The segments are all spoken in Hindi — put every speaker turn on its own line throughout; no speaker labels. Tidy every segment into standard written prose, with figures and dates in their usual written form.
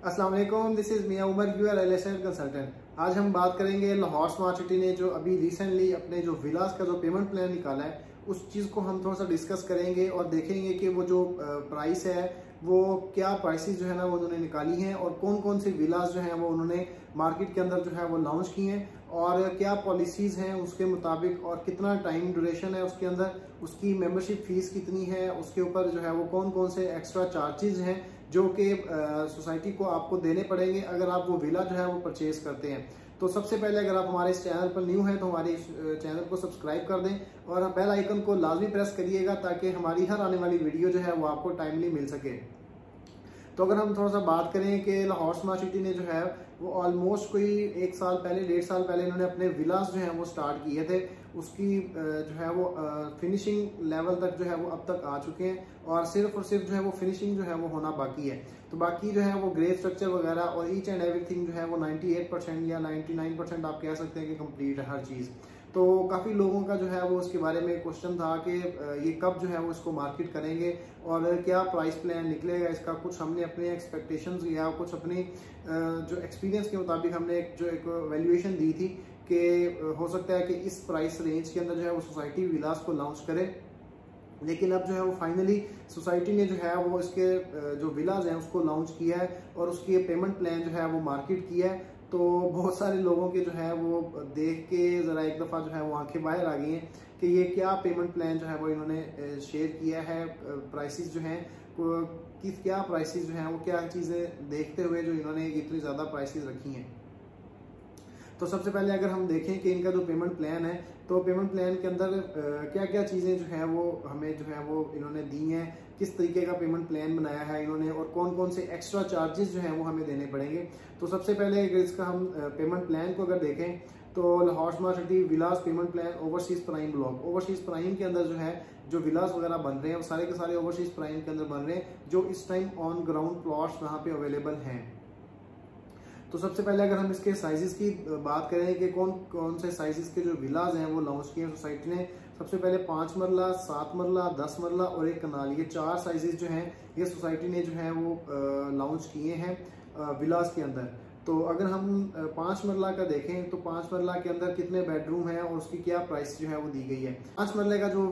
अस्सलाम वालेकुम, this is Miyan Umar, your real estate consultant. आज हम बात करेंगे लाहौर स्मार्ट सिटी ने जो अभी रिसेंटली अपने जो विलास का जो पेमेंट प्लान निकाला है उस चीज़ को हम थोड़ा सा डिस्कस करेंगे और देखेंगे कि वो जो प्राइस है वो क्या प्राइसेस जो है ना वो उन्होंने निकाली हैं और कौन कौन से विलास जो हैं वो उन्होंने मार्केट के अंदर जो है वो लॉन्च किए हैं और क्या पॉलिसीज़ हैं उसके मुताबिक और कितना टाइम ड्यूरेशन है उसके अंदर, उसकी मेंबरशिप फीस कितनी है, उसके ऊपर जो है वो कौन कौन से एक्स्ट्रा चार्जेस हैं जो कि सोसाइटी को आपको देने पड़ेंगे अगर आप वो विला जो है वो परचेज करते हैं। तो सबसे पहले अगर आप हमारे इस चैनल पर न्यू हैं तो हमारे इस चैनल को सब्सक्राइब कर दें और बेल आइकन को लाजमी प्रेस करिएगा ताकि हमारी हर आने वाली वीडियो जो है वो आपको टाइमली मिल सके। तो अगर हम थोड़ा सा बात करें कि लाहौर स्मार्ट सिटी ने जो है वो ऑलमोस्ट कोई 1 साल पहले 1.5 साल पहले इन्होंने अपने विलास जो हैं वो स्टार्ट किए थे। उसकी जो है वो फिनिशिंग लेवल तक जो है वो अब तक आ चुके हैं और सिर्फ जो है वो फिनिशिंग जो है वो होना बाकी है। तो बाकी जो है वो ग्रे स्ट्रक्चर वगैरह और ईच एंड एवरीथिंग जो है वो 98% या 99% आप कह सकते हैं कि कंप्लीट है हर चीज़। तो काफ़ी लोगों का जो है वो उसके बारे में क्वेश्चन था कि ये कब जो है वो इसको मार्केट करेंगे और क्या प्राइस प्लान निकलेगा इसका। कुछ हमने अपने एक्सपेक्टेशंस या कुछ अपनी जो एक्सपीरियंस के मुताबिक हमने एक वैल्यूएशन दी थी कि हो सकता है कि इस प्राइस रेंज के अंदर जो है वो सोसाइटी विलास को लॉन्च करे। लेकिन अब जो है वो फाइनली सोसाइटी ने जो है वो इसके जो विलाज हैं उसको लॉन्च किया है और उसकी पेमेंट प्लान जो है वो मार्केट किया है। तो बहुत सारे लोगों के जो है वो देख के ज़रा एक दफ़ा जो है वो आंखें बाहर आ गई हैं कि ये क्या पेमेंट प्लान जो है वो इन्होंने शेयर किया है। प्राइसेस जो हैं किस क्या प्राइसेस जो हैं वो क्या चीज़ें देखते हुए जो इन्होंने इतनी ज़्यादा प्राइसेस रखी हैं। तो सबसे पहले अगर हम देखें कि इनका जो पेमेंट प्लान है तो पेमेंट प्लान के अंदर क्या क्या चीज़ें जो है वो हमें जो है वो इन्होंने दी हैं, किस तरीके का पेमेंट प्लान बनाया है इन्होंने और कौन कौन से एक्स्ट्रा चार्जेस जो हैं वो हमें देने पड़ेंगे। तो सबसे पहले अगर इसका हम पेमेंट प्लान को अगर देखें तो Lahore smart city villas payment plan overseas prime block, overseas prime के अंदर जो है जो विलास वगैरह बन रहे हैं वो सारे के सारे ओवरसीज प्राइम के अंदर बन रहे हैं जो इस टाइम ऑन ग्राउंड प्लॉट्स वहाँ पे अवेलेबल हैं। तो सबसे पहले अगर हम इसके साइजेस की बात करें कि कौन कौन से साइजेस के जो विलाज हैं वो लॉन्च किए हैं सोसाइटी ने। सबसे पहले 5 मरला, 7 मरला, 10 मरला और 1 कनाल, ये 4 साइजेस जो हैं ये सोसाइटी ने जो है वो लॉन्च किए हैं विलाज के अंदर। तो अगर हम 5 मरला का देखें तो 5 मरला के अंदर कितने बेडरूम है और उसकी क्या प्राइस जो है वो दी गई है। 5 मरले का जो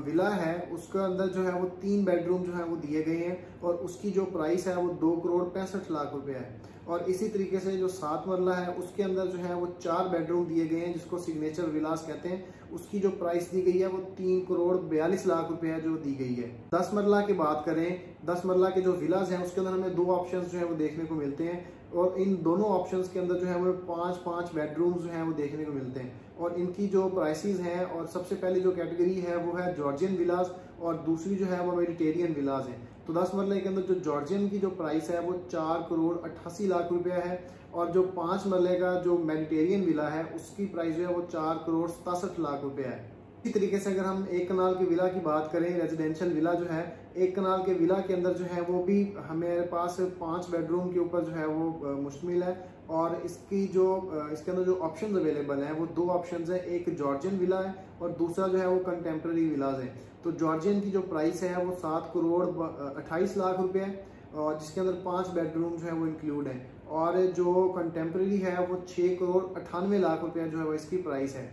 विला है उसके अंदर जो है वो 3 बेडरूम जो है वो दिए गए हैं और उसकी जो प्राइस है वो 2,65,00,000 रुपए है। और इसी तरीके से जो 7 मरला है उसके अंदर जो है वो 4 बेडरूम दिए गए हैं जिसको सिग्नेचर विलास कहते हैं। उसकी जो प्राइस दी गई है वो 3,42,00,000 रुपए है जो दी गई है। 10 मरला की बात करें, 10 मरला के जो विलास हैं उसके अंदर हमें 2 ऑप्शंस जो है वो देखने को मिलते हैं और इन दोनों ऑप्शंस के अंदर जो है वो 5-5 बेडरूम्स जो हैं वो देखने को मिलते हैं और इनकी जो प्राइसेस हैं और सबसे पहले जो कैटेगरी है वो है जॉर्जियन विलास और दूसरी जो है वो मेडिटेरियन विलास है। तो 10 मरले के अंदर जो जॉर्जियन की जो प्राइस है वो 4,88,00,000 रुपया है और जो 5 मरले का जो मेडिटेरियन विला है उसकी प्राइस जो है वो 4,67,00,000 रुपया है। इसी तरीके से अगर हम 1 कनाल के विला की बात करें, रेजिडेंशियल विला जो है 1 कनाल के विला के अंदर जो है वो भी हमारे पास 5 बेडरूम के ऊपर जो है वो मुश्तमिल है और इसकी जो इसके अंदर जो ऑप्शंस अवेलेबल हैं वो 2 ऑप्शंस हैं, एक जॉर्जियन विला है और दूसरा जो है वो कंटेम्प्रेरी विलाज है। तो जॉर्जियन की जो प्राइस है वो 7,28,00,000 रुपये है और जिसके अंदर 5 बेडरूम जो है वो इंक्लूड है और जो कंटेम्प्रेरी है वो 6,98,00,000 रुपये जो है वो इसकी प्राइस है।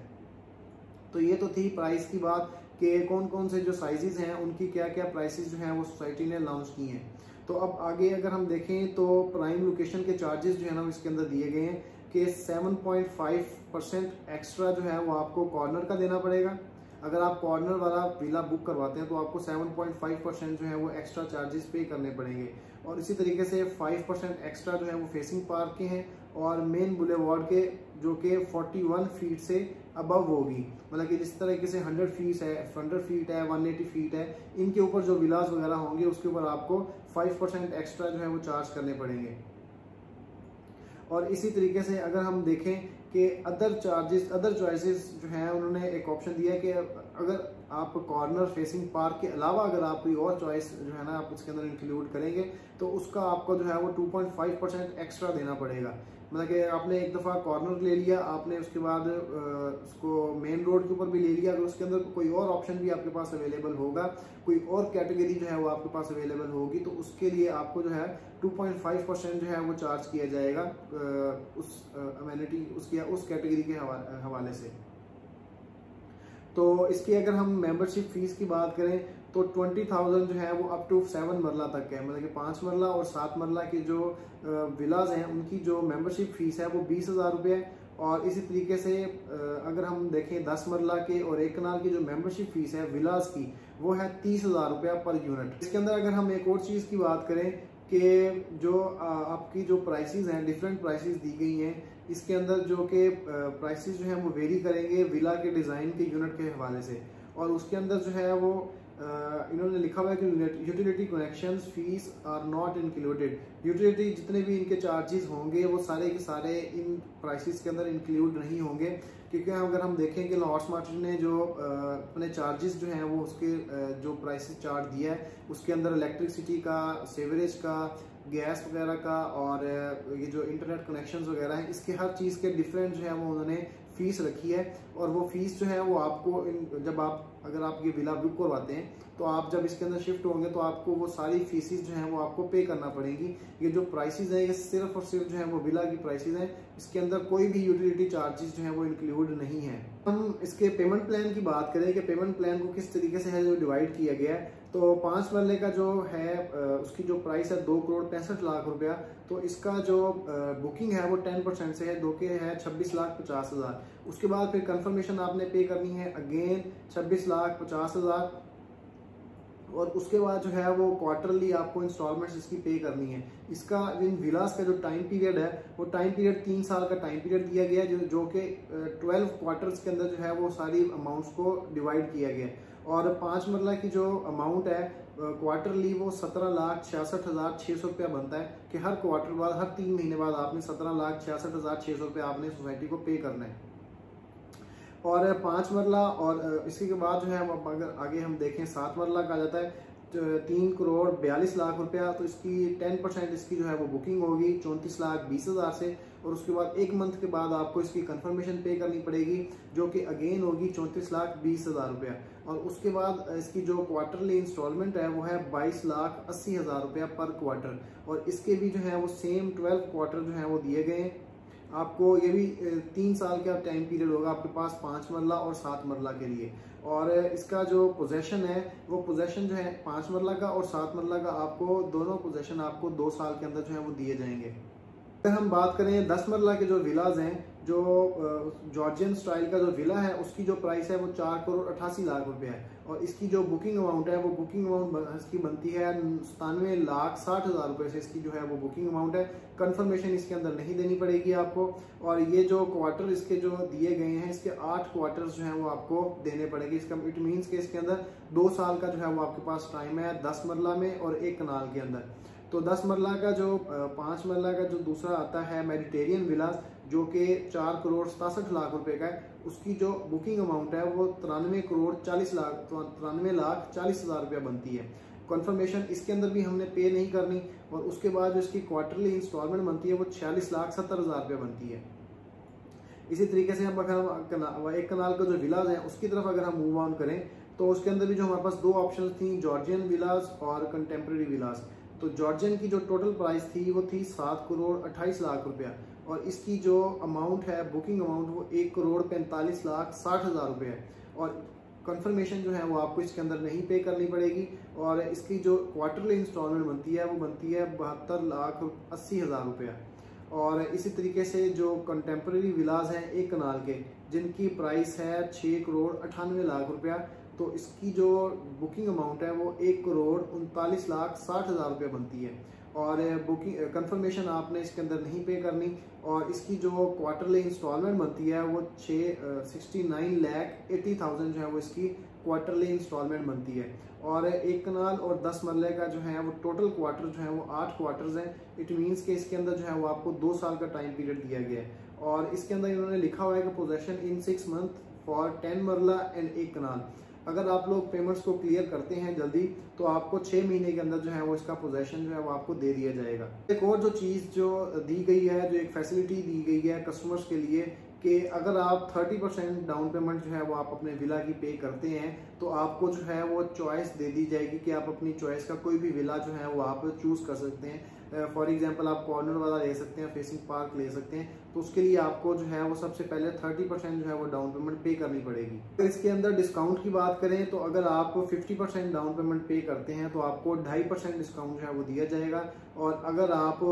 तो ये तो थी प्राइस की बात कि कौन कौन से जो साइजेस हैं उनकी क्या क्या प्राइसेस जो हैं वो सोसाइटी ने लॉन्च की हैं। तो अब आगे अगर हम देखें तो प्राइम लोकेशन के चार्जेस जो है ना इसके अंदर दिए गए हैं कि 7.5% एक्स्ट्रा जो है वो आपको कॉर्नर का देना पड़ेगा। अगर आप कॉर्नर वाला विला बुक करवाते हैं तो आपको 7.5% जो है वो एक्स्ट्रा चार्जेस पे करने पड़ेंगे और इसी तरीके से 5% एक्स्ट्रा जो है वो फेसिंग पार्क के हैं और मेन बुलेवार्ड के जो कि 41 फीट से अबव होगी, मतलब कि जिस तरीके से 100 फीट है, 180 फीट है, इनके ऊपर जो विलास वगैरह होंगे उसके ऊपर आपको 5% एक्स्ट्रा जो है वो चार्ज करने पड़ेंगे। और इसी तरीके से अगर हम देखें कि अदर चॉइसेस जो हैं उन्होंने एक ऑप्शन दिया है कि अगर आप कॉर्नर फेसिंग पार्क के अलावा अगर आप कोई और चॉइस जो है ना आप उसके अंदर इंक्लूड करेंगे तो उसका आपको जो है वो 2.5% एक्स्ट्रा देना पड़ेगा। मतलब कि आपने एक दफ़ा कॉर्नर ले लिया, आपने उसके बाद उसको मेन रोड के ऊपर भी ले लिया, अगर उसके अंदर कोई और ऑप्शन भी आपके पास अवेलेबल होगा, कोई और कैटेगरी जो है वो आपके पास अवेलेबल होगी, तो उसके लिए आपको जो है 2.5% जो है वो चार्ज किया जाएगा उस अमेनिटी उस कैटेगरी के हवाले से। तो इसकी अगर हम मेंबरशिप फीस की बात करें तो 20,000 जो है वो अप टू 7 मरला तक है। मतलब कि 5 मरला और 7 मरला की जो विलाज हैं उनकी जो मेंबरशिप फीस है वो 20,000 रुपये है। और इसी तरीके से अगर हम देखें 10 मरला के और 1 कनाल की जो मेंबरशिप फीस है विलाज की वो है 30,000 रुपया पर यूनिट। इसके अंदर अगर हम एक और चीज़ की बात करें कि जो आपकी जो प्राइसेस हैं, डिफरेंट प्राइसेस दी गई हैं, इसके अंदर जो कि प्राइसेस जो हैं वो वेरी करेंगे विला के डिज़ाइन के यूनिट के हवाले से। और उसके अंदर जो है वो इन्होंने लिखा हुआ है कि utility connections fees are not included. Utility जितने भी इनके चार्जेस होंगे वो सारे के सारे इन प्राइसेस के अंदर इंक्लूड नहीं होंगे, क्योंकि अगर हम देखें कि लाहौर स्मार्ट सिटी ने जो अपने चार्जेस जो हैं वो उसके जो प्राइसेस चार्ज दिया है उसके अंदर इलेक्ट्रिसिटी का, सेवरेज का, गैस वगैरह का और ये जो इंटरनेट कनेक्शंस वगैरह हैं, इसके हर चीज़ के डिफरेंट जो है वो उन्होंने फीस रखी है। और वो फीस जो है वो आपको जब आप अगर आप ये विला बुक करवाते हैं तो आप जब इसके अंदर शिफ्ट होंगे तो आपको वो सारी फीसिस जो हैं वो आपको पे करना पड़ेंगी। ये जो प्राइसेस हैं ये सिर्फ और सिर्फ जो है वो विला की प्राइसेस हैं, इसके अंदर कोई भी यूटिलिटी चार्जेस जो है वो इंक्लूड नहीं है। हम इसके पेमेंट प्लान की बात करें कि पेमेंट प्लान को किस तरीके से है जो डिवाइड किया गया है, तो 5 मरले का जो है उसकी जो प्राइस है 2,65,00,000 रुपया। तो इसका जो बुकिंग है वो 10% से है, दो के है 26,50,000। उसके बाद फिर कंफर्मेशन आपने पे करनी है अगेन 26,50,000। और उसके बाद जो है वो क्वार्टरली आपको इंस्टॉलमेंट्स इसकी पे करनी है। इसका इन विलास का जो टाइम पीरियड है वो टाइम पीरियड 3 साल का टाइम पीरियड दिया गया है, जो कि 12 क्वार्टर्स के अंदर जो है वो सारी अमाउंट्स को डिवाइड किया गया है। और 5 मरला की जो अमाउंट है क्वार्टरली वो 17,66,600 रुपया बनता है कि हर क्वार्टर बाद, हर 3 महीने बाद आपने 17,66,600 रुपया आपने सोसाइटी को पे करना है। और 5 मरला और इसी के बाद जो है अगर आगे हम देखें 7 मरला का आ जाता है 3,42,00,000 रुपया। तो इसकी 10% इसकी जो है वो बुकिंग होगी 34,20,000 से। और उसके बाद 1 मंथ के बाद आपको इसकी कंफर्मेशन पे करनी पड़ेगी जो कि अगेन होगी 34,20,000 रुपया। और उसके बाद इसकी जो क्वार्टरली इंस्टॉलमेंट है वो है 22,80,000 रुपया पर क्वार्टर। और इसके भी जो है वो सेम 12 क्वार्टर जो है वो दिए गए हैं आपको। ये भी 3 साल का टाइम पीरियड होगा आपके पास 5 मरला और 7 मरला के लिए। और इसका जो पोजेशन है वो पोजेशन जो है 5 मरला का और 7 मरला का आपको दोनों पोजेशन आपको 2 साल के अंदर जो है वो दिए जाएंगे। अगर हम बात करें 10 मरला के जो विलाज हैं, जो जॉर्जियन स्टाइल का जो विला है उसकी जो प्राइस है वो 4,88,00,000 रुपये है। और इसकी जो बुकिंग अमाउंट है वो बुकिंग अमाउंट इसकी बनती है 97,60,000 रुपये से इसकी जो है वो बुकिंग अमाउंट है। कंफर्मेशन इसके अंदर नहीं देनी पड़ेगी आपको। और ये जो क्वार्टर इसके जो दिए गए हैं इसके 8 क्वार्टर्स जो हैं वो आपको देने पड़ेंगे। इसका इट मीन्स कि इसके अंदर 2 साल का जो है वो आपके पास टाइम है 10 मरला में और 1 कनाल के अंदर। तो 10 मरला का जो 5 मरला का जो दूसरा आता है मेडिटेरियन विलास जो कि 4,67,00,000 रुपए का है, उसकी जो बुकिंग अमाउंट है वो 93,40,00,000 रुपया बनती है। कंफर्मेशन इसके अंदर भी हमने पे नहीं करनी। और उसके बाद जो इसकी क्वार्टरली इंस्टॉलमेंट बनती है वो 46,70,000 रुपया बनती है। इसी तरीके से हम अगर 1 कनाल का जो विलाज है उसकी तरफ अगर हम मूव ऑन करें तो उसके अंदर भी जो हमारे पास 2 ऑप्शन थी, जॉर्जियन विलाज और कंटेम्प्रेरी विलाज। तो जॉर्जियन की जो टोटल प्राइस थी वो थी 7,28,00,000 रुपया। और इसकी जो अमाउंट है बुकिंग अमाउंट वो 1,45,60,000 रुपये है। और कंफर्मेशन जो है वो आपको इसके अंदर नहीं पे करनी पड़ेगी। और इसकी जो क्वार्टरली इंस्टॉलमेंट बनती है वो बनती है 72,80,000 रुपया। और इसी तरीके से जो कंटेम्प्रेरी विलाज हैं 1 कनाल के जिनकी प्राइस है 6,98,00,000 रुपया, तो इसकी जो बुकिंग अमाउंट है वो 1,39,60,000 रुपया बनती है। और बुकिंग कंफर्मेशन आपने इसके अंदर नहीं पे करनी। और इसकी जो क्वार्टरली इंस्टॉलमेंट बनती है वो 69,80,000 जो है वो इसकी क्वार्टरली इंस्टॉलमेंट बनती है। और 1 कनाल और 10 मरले का जो है वो टोटल क्वार्टर जो है वो 8 क्वार्टर्स हैं। इट मीन्स के इसके अंदर जो है वो आपको 2 साल का टाइम पीरियड दिया गया है। और इसके अंदर इन्होंने लिखा हुआ है कि पोजेशन इन 6 मंथ फॉर 10 मरला एंड 1 कनाल। अगर आप लोग पेमेंट्स को क्लियर करते हैं जल्दी तो आपको 6 महीने के अंदर जो है वो इसका पोजेशन जो है वो आपको दे दिया जाएगा। एक और जो चीज़ जो दी गई है, जो एक फैसिलिटी दी गई है कस्टमर्स के लिए कि अगर आप 30% डाउन पेमेंट जो है वो आप अपने विला की पे करते हैं तो आपको जो है वो चॉइस दे दी जाएगी कि आप अपनी चॉइस का कोई भी विला जो है वो आप चूज कर सकते हैं। फॉर एग्जांपल आप कॉर्नर वाला ले सकते हैं, फेसिंग पार्क ले सकते हैं, तो उसके लिए आपको जो है वो सबसे पहले 30% जो है वो डाउन पेमेंट पे करनी पड़ेगी। तो इसके अंदर डिस्काउंट की बात करें तो अगर आप 50% डाउन पेमेंट पे करते हैं तो आपको 2.5% डिस्काउंट जो है वो दिया जाएगा, और अगर आप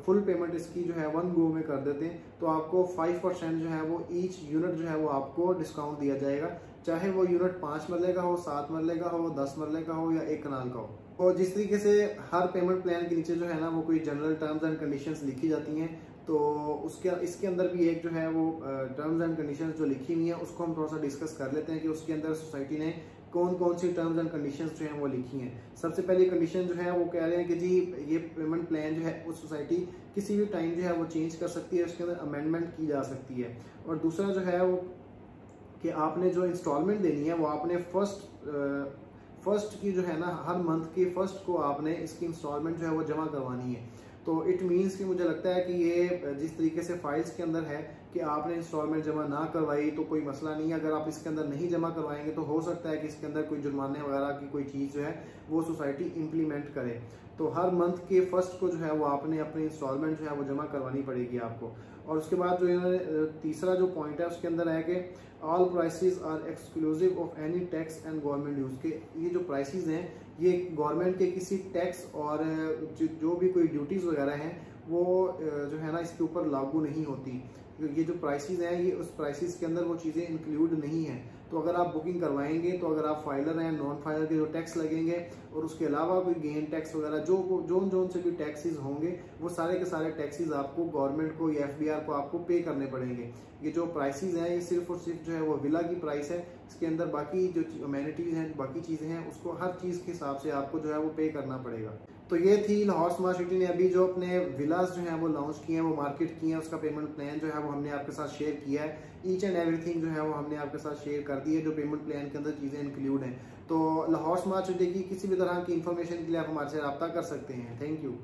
फुल पेमेंट इसकी जो है 1 गो में कर देते हैं तो आपको 5% जो है वो ईच यूनिट जो है वो आपको डिस्काउंट दिया जाएगा, चाहे वो यूनिट 5 मरले का हो, 7 मरले का हो, 10 मरले का हो या 1 कनाल का हो। और जिस तरीके से हर पेमेंट प्लान के नीचे जो है ना वो कोई जनरल टर्म्स एंड कंडीशंस लिखी जाती हैं, तो इसके अंदर भी एक जो है वो टर्म्स एंड कंडीशंस जो लिखी हुई है उसको हम थोड़ा सा डिस्कस कर लेते हैं कि उसके अंदर सोसाइटी ने कौन कौन सी टर्म्स एंड कंडीशंस जो हैं वो लिखी हैं। सबसे पहली कंडीशन जो है वो कह रहे हैं कि जी ये पेमेंट प्लान जो है वो सोसाइटी किसी भी टाइम जो है वो चेंज कर सकती है, उसके अंदर अमेंडमेंट की जा सकती है। और दूसरा जो है वो कि आपने जो इंस्टॉलमेंट देनी है वो आपने फर्स्ट की जो है ना हर मंथ के फर्स्ट को आपने इसकी इंस्टॉलमेंट जो है वो जमा करवानी है। तो इट मीन्स कि मुझे लगता है कि ये जिस तरीके से फाइल्स के अंदर है कि आपने इंस्टॉलमेंट जमा ना करवाई तो कोई मसला नहीं है, अगर आप इसके अंदर नहीं जमा करवाएंगे तो हो सकता है कि इसके अंदर कोई जुर्माने वगैरह की कोई चीज़ जो है वो सोसाइटी इम्प्लीमेंट करे। तो हर मंथ के फर्स्ट को जो है वो आपने अपनी इंस्टॉलमेंट जो है वो जमा करवानी पड़ेगी आपको। और उसके बाद जो इन्होंने तीसरा जो पॉइंट है उसके अंदर है कि all prices are exclusive of any tax and government dues के ये जो प्राइसेस हैं ये गवर्नमेंट के किसी टैक्स और जो भी कोई ड्यूटीज वगैरह हैं वो जो है ना इसके ऊपर लागू नहीं होती। ये जो प्राइसेस हैं ये उस प्राइसेस के अंदर वो चीज़ें इंक्लूड नहीं है। तो अगर आप बुकिंग करवाएंगे तो अगर आप फाइलर हैं, नॉन फाइलर के जो टैक्स लगेंगे और उसके अलावा कोई गेन टैक्स वगैरह जोन से भी टैक्सेस होंगे वो सारे के सारे टैक्सेस आपको गवर्नमेंट को या FBR को आपको पे करने पड़ेंगे। ये जो प्राइसेस हैं ये सिर्फ और सिर्फ जो है वो विला की प्राइस है, इसके अंदर बाकी जो अमेनिटीज हैं, बाकी चीज़ें हैं उसको हर चीज़ के हिसाब से आपको जो है वो पे करना पड़ेगा। तो ये थी लाहौर स्मार्ट सिटी ने अभी जो अपने विलास जो हैं वो लॉन्च किए हैं, वो मार्केट किए हैं, उसका पेमेंट प्लान जो है वो हमने आपके साथ शेयर किया है। ईच एंड एवरीथिंग जो है वो हमने आपके साथ शेयर कर दी है जो पेमेंट प्लान के अंदर चीज़ें इंक्लूड हैं। तो लाहौर स्मार्ट सिटी की किसी भी तरह की इन्फॉर्मेशन के लिए आप हमारे से रब्ता कर सकते हैं। Thank you.